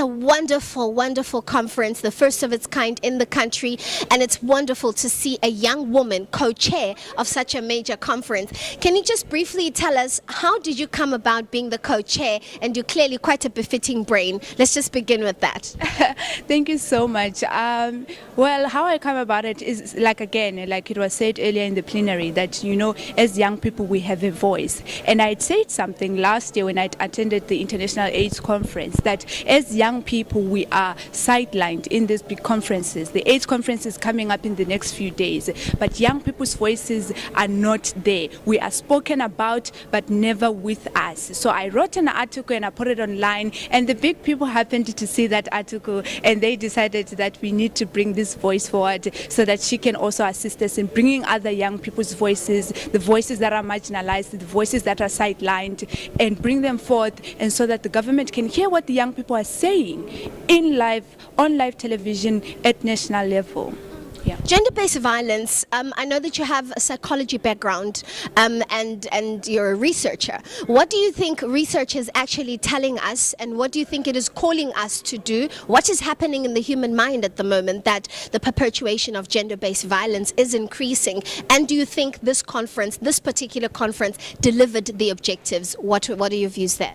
a wonderful, wonderful conference, the first of its kind in the country, and it's wonderful to see a young woman co-chair of such a major conference. Can you just briefly tell us, how did you come about being the co-chair? And you're clearly quite a befitting brain. Let's just begin with that. Thank you so much. Well, how I come about it is, like it was said earlier in the plenary, that, as young people, we have a voice. And I said something last year when I attended the International AIDS Conference, that as young people, we are sidelined in these big conferences. The AIDS conference is coming up in the next few days, but young people's voices are not there. We are spoken about, but never with us. So I wrote an article and I put it online, and the big people happened to see that article, and they decided that we need to bring this voice forward so that she can also assist us in bringing other young people's voices, the voices that are marginalized, the voices that are sidelined, and bring them forth, and so that the government can hear what the young people are saying on live television at national level. Yeah. Gender-based violence, I know that you have a psychology background and you're a researcher. What do you think research is actually telling us, and what do you think it is calling us to do? What is happening in the human mind at the moment that the perpetuation of gender-based violence is increasing? And do you think this particular conference, delivered the objectives? What are your views there?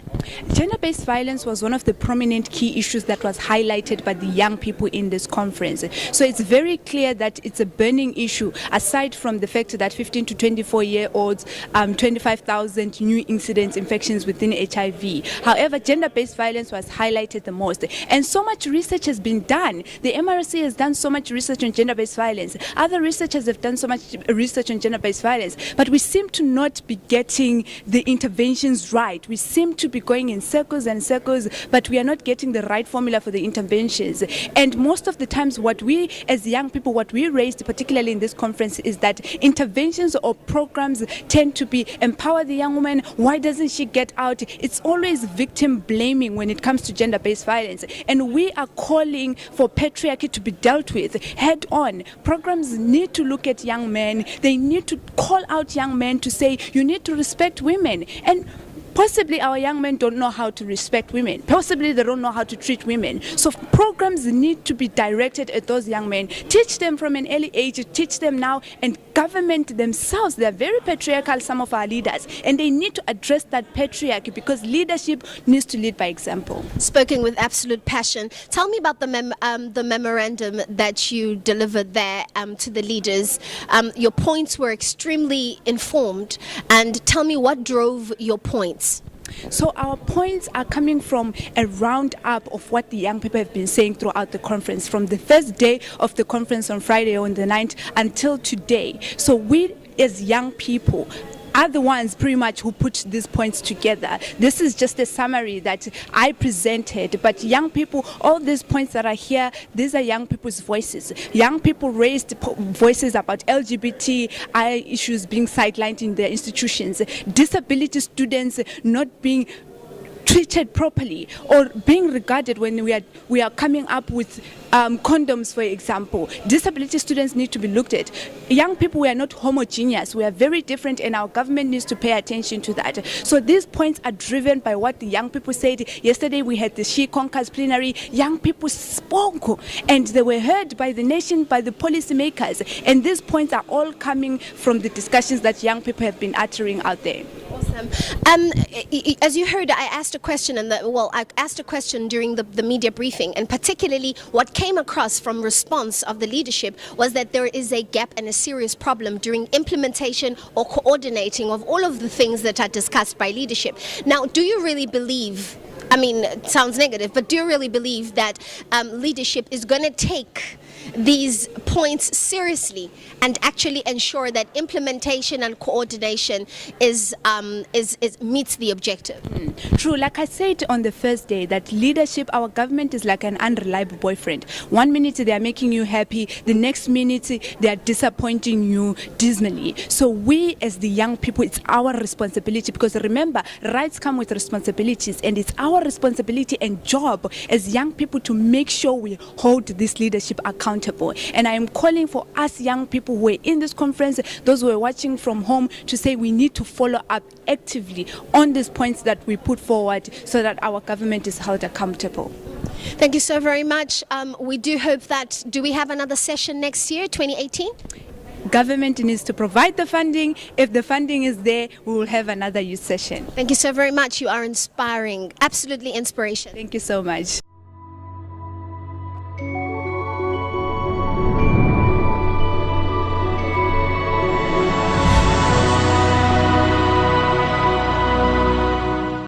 Gender-based violence was one of the prominent key issues that was highlighted by the young people in this conference. So it's very clear that it's a burning issue, aside from the fact that 15 to 24-year-olds, 25,000 new incidents, infections within HIV. However, gender-based violence was highlighted the most. And so much research has been done. The MRC has done so much research on gender-based violence. Other researchers have done so much research on gender-based violence. But we seem to not be getting the interventions right. We seem to be going in circles and circles, but we are not getting the right formula for the interventions. And most of the times, what we as young people, what we raised, particularly in this conference, is that interventions or programs tend to be empower the young woman. Why doesn't she get out? It's always victim blaming when it comes to gender-based violence. And we are calling for patriarchy to be dealt with head on. Programs need to look at young men. They need to call out young men to say, you need to respect women. And possibly our young men don't know how to respect women. Possibly they don't know how to treat women. So programs need to be directed at those young men. Teach them from an early age, teach them now, and government themselves, they're very patriarchal, some of our leaders, and they need to address that patriarchy, because leadership needs to lead by example. Spoken with absolute passion. Tell me about the memorandum that you delivered there to the leaders. Your points were extremely informed, and tell me what drove your points. So our points are coming from a roundup of what the young people have been saying throughout the conference, from the first day of the conference on Friday on the 9th until today. So we as young people are the ones pretty much who put these points together. This is just a summary that I presented, but young people, all these points that are here, these are young people's voices. Young people raised voices about LGBTI issues being sidelined in their institutions, disability students not being treated properly, or being regarded when we are coming up with condoms, for example. Disability students need to be looked at. Young people, we are not homogeneous. We are very different, and our government needs to pay attention to that. So these points are driven by what the young people said. Yesterday we had the She Conquers plenary. Young people spoke, and they were heard by the nation, by the policymakers. And these points are all coming from the discussions that young people have been uttering out there. Awesome. As you heard, I asked a question, I asked a question during the media briefing, and particularly what came across from response of the leadership was that there is a gap and a serious problem during implementation or coordinating of all of the things that are discussed by leadership. Now, do you really believe, I mean, it sounds negative, but do you really believe that leadership is going to take these points seriously and actually ensure that implementation and coordination meets the objective? True. Like I said on the first day, that leadership, our government is like an unreliable boyfriend. 1 minute they are making you happy, the next minute they are disappointing you dismally. So we as the young people, it's our responsibility, because remember, rights come with responsibilities, and it's our responsibility and job as young people to make sure we hold this leadership accountable. accountable. And I am calling for us young people who are in this conference, those who are watching from home, to say we need to follow up actively on these points that we put forward so that our government is held accountable. Thank you so very much. We do hope that, do we have another session next year, 2018? Government needs to provide the funding. If the funding is there, we will have another youth session. Thank you so very much. You are inspiring, absolutely inspiration. Thank you so much.